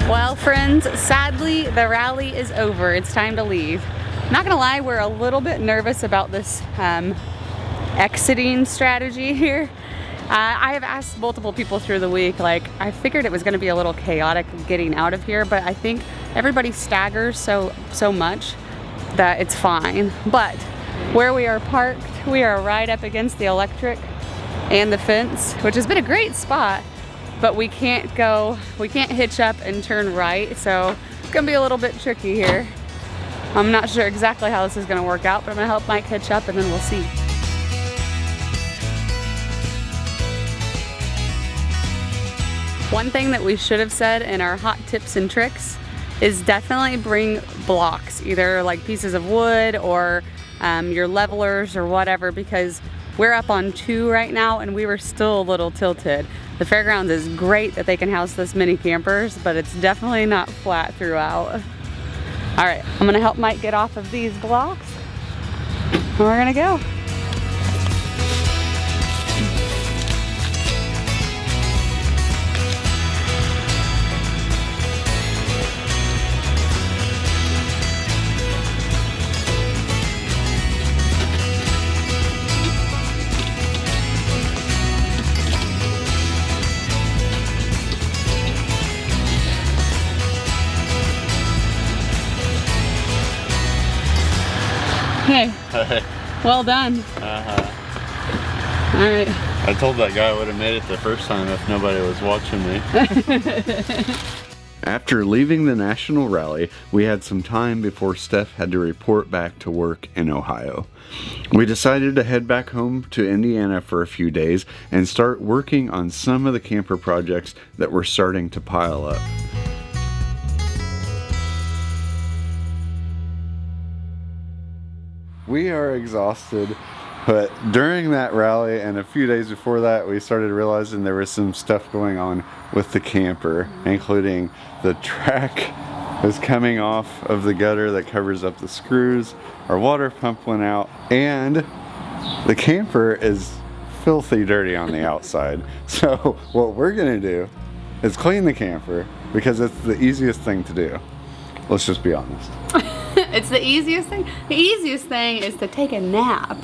Well, friends, sadly the rally is over. It's time to leave. Not gonna lie, we're a little bit nervous about this exiting strategy here. I have asked multiple people through the week, like, I figured it was gonna be a little chaotic getting out of here, but I think everybody staggers so much that it's fine. But where we are parked, we are right up against the electric and the fence, which has been a great spot, but we can't hitch up and turn right, so it's gonna be a little bit tricky here. I'm not sure exactly how this is gonna work out, but I'm gonna help Mike hitch up and then we'll see. One thing that we should have said in our hot tips and tricks is definitely bring blocks, either like pieces of wood or your levelers or whatever, because we're up on 2 right now and we were still a little tilted. The fairgrounds is great that they can house this many campers, but it's definitely not flat throughout. All right, I'm gonna help Mike get off of these blocks and we're gonna go. Hey. Hey. Well done. Uh-huh. All right. I told that guy I would have made it the first time if nobody was watching me. After leaving the national rally, we had some time before Steph had to report back to work in Ohio. We decided to head back home to Indiana for a few days and start working on some of the camper projects that were starting to pile up. We are exhausted, but during that rally and a few days before that, we started realizing there was some stuff going on with the camper, including the track was coming off of the gutter that covers up the screws, our water pump went out, and the camper is filthy dirty on the outside. So what we're gonna do is clean the camper because it's the easiest thing to do. Let's just be honest. It's the easiest thing. The easiest thing is to take a nap.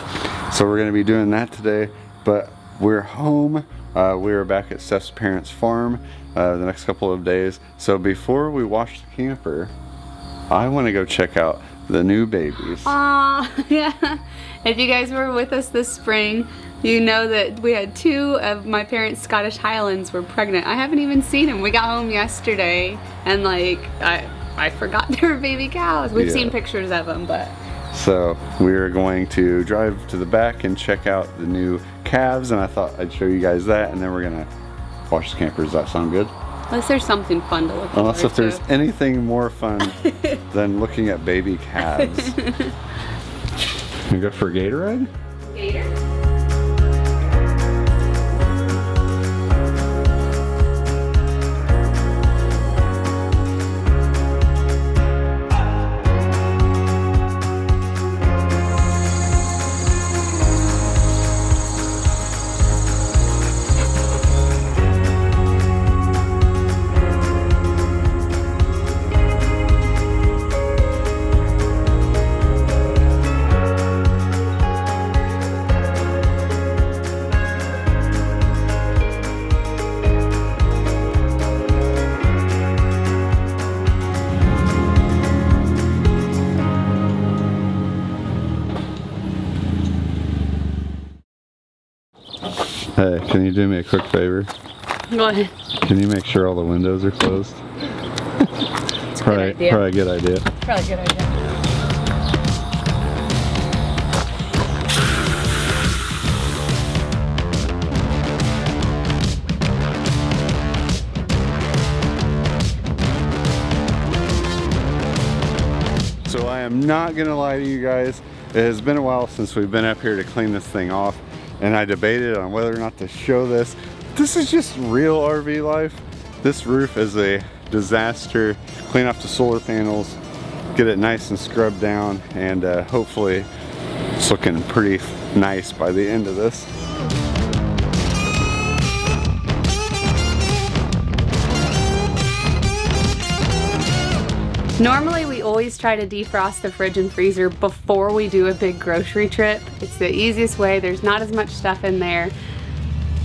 So we're gonna be doing that today, but we're home. We're back at Steph's parents' farm the next couple of days. So before we wash the camper, I wanna go check out the new babies. Aw, yeah. If you guys were with us this spring, you know that we had 2 of my parents' Scottish Highlands were pregnant. I haven't even seen them. We got home yesterday and like, I forgot they were baby cows. We've seen pictures of them, but. So we're going to drive to the back and check out the new calves, and I thought I'd show you guys that, and then we're gonna wash the camper. Does that sound good? Unless there's something fun to look at. Unless if there's anything more fun than looking at baby calves. You go for a gator ride? Gator? Hey, can you do me a quick favor? Go ahead. Can you make sure all the windows are closed? It's a good idea. Probably a good idea. Probably a good idea. So I am not gonna lie to you guys. It has been a while since we've been up here to clean this thing off, and I debated on whether or not to show this. This is just real RV life. This roof is a disaster. Clean off the solar panels, get it nice and scrubbed down, and hopefully it's looking pretty nice by the end of this. Normally we always try to defrost the fridge and freezer before we do a big grocery trip. It's the easiest way, there's not as much stuff in there.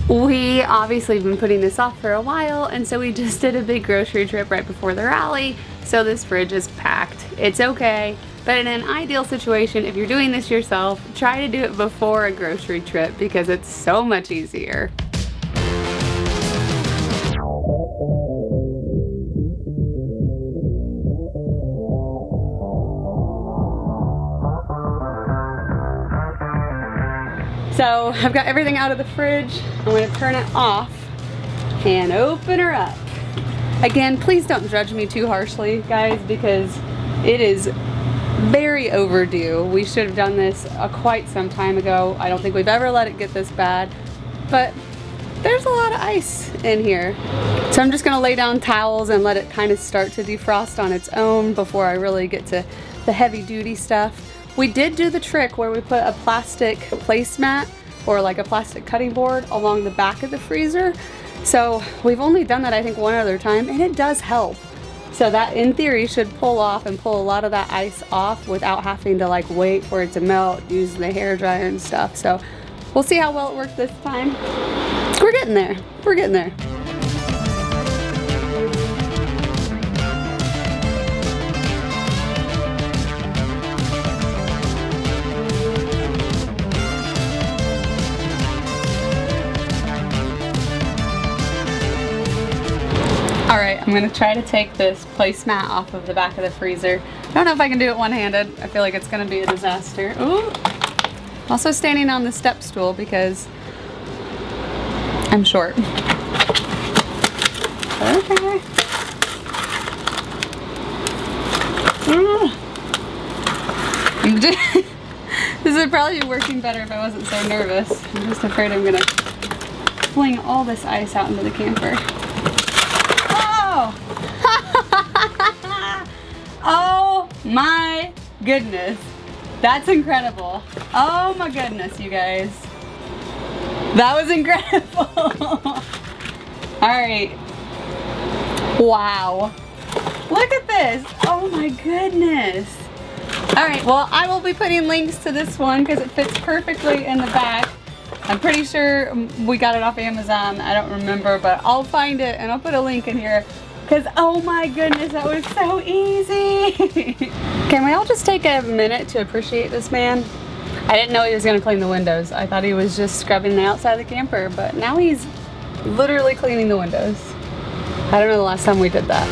We obviously have been putting this off for a while, and so we just did a big grocery trip right before the rally, so this fridge is packed. It's okay, but in an ideal situation, if you're doing this yourself, try to do it before a grocery trip because it's so much easier. So I've got everything out of the fridge. I'm gonna turn it off and open her up. Again, please don't judge me too harshly, guys, because it is very overdue. We should have done this quite some time ago. I don't think we've ever let it get this bad, but there's a lot of ice in here. So I'm just gonna lay down towels and let it kind of start to defrost on its own before I really get to the heavy duty stuff. We did do the trick where we put a plastic placemat or like a plastic cutting board along the back of the freezer. So we've only done that I think one other time, and it does help. So that in theory should pull off and pull a lot of that ice off without having to like wait for it to melt, use the hair dryer and stuff. So we'll see how well it works this time. We're getting there. We're getting there. Alright, I'm gonna try to take this placemat off of the back of the freezer. I don't know if I can do it one-handed. I feel like it's gonna be a disaster. Ooh. Also standing on the step stool because I'm short. Okay. This would probably be working better if I wasn't so nervous. I'm just afraid I'm gonna fling all this ice out into the camper. Oh my goodness. That's incredible. Oh my goodness, you guys. That was incredible. Alright. Wow. Look at this. Oh my goodness. Alright, well, I will be putting links to this one because it fits perfectly in the back. I'm pretty sure we got it off Amazon. I don't remember, but I'll find it and I'll put a link in here. Because, oh my goodness, that was so easy. Can we all just take a minute to appreciate this man? I didn't know he was gonna clean the windows. I thought he was just scrubbing the outside of the camper, but now he's literally cleaning the windows. I don't know the last time we did that.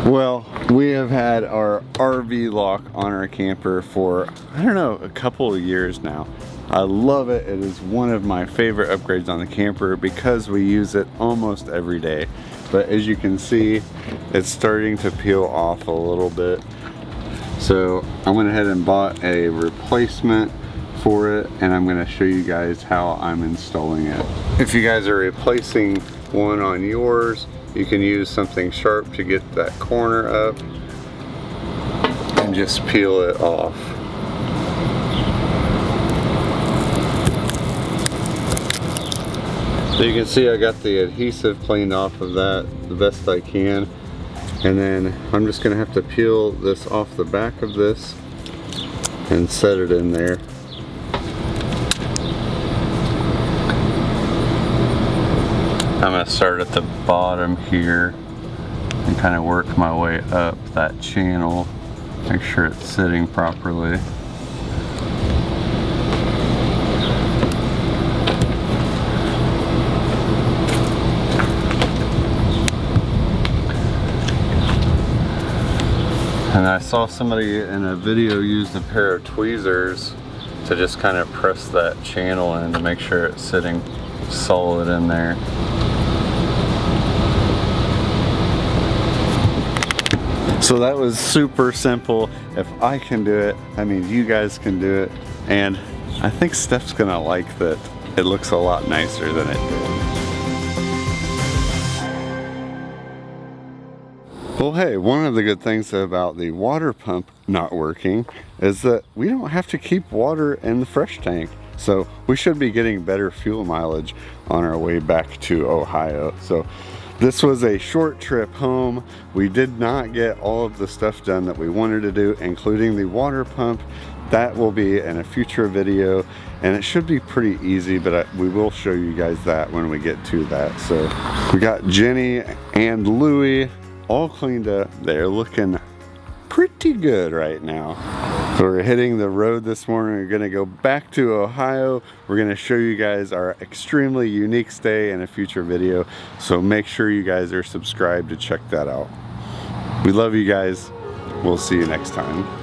Well, we have had our RV lock on our camper for, I don't know, a couple of years now. I love it. It is one of my favorite upgrades on the camper because we use it almost every day. But as you can see, it's starting to peel off a little bit. So I went ahead and bought a replacement for it, and I'm going to show you guys how I'm installing it. If you guys are replacing one on yours, you can use something sharp to get that corner up and just peel it off. So you can see I got the adhesive cleaned off of that the best I can. And then I'm just gonna have to peel this off the back of this and set it in there. I'm gonna start at the bottom here and kind of work my way up that channel, make sure it's sitting properly. And I saw somebody in a video use a pair of tweezers to just kind of press that channel in to make sure it's sitting solid in there. So that was super simple. If I can do it, I mean you guys can do it. And I think Steph's gonna like that it looks a lot nicer than it did. Well, hey, one of the good things about the water pump not working is that we don't have to keep water in the fresh tank. So we should be getting better fuel mileage on our way back to Ohio. So this was a short trip home. We did not get all of the stuff done that we wanted to do, including the water pump. That will be in a future video, and it should be pretty easy, but we will show you guys that when we get to that. So we got Jenny and Louie all cleaned up. They're looking pretty good right now. So we're hitting the road this morning. We're gonna go back to Ohio. We're gonna show you guys our extremely unique stay in a future video. So make sure you guys are subscribed to check that out. We love you guys. We'll see you next time.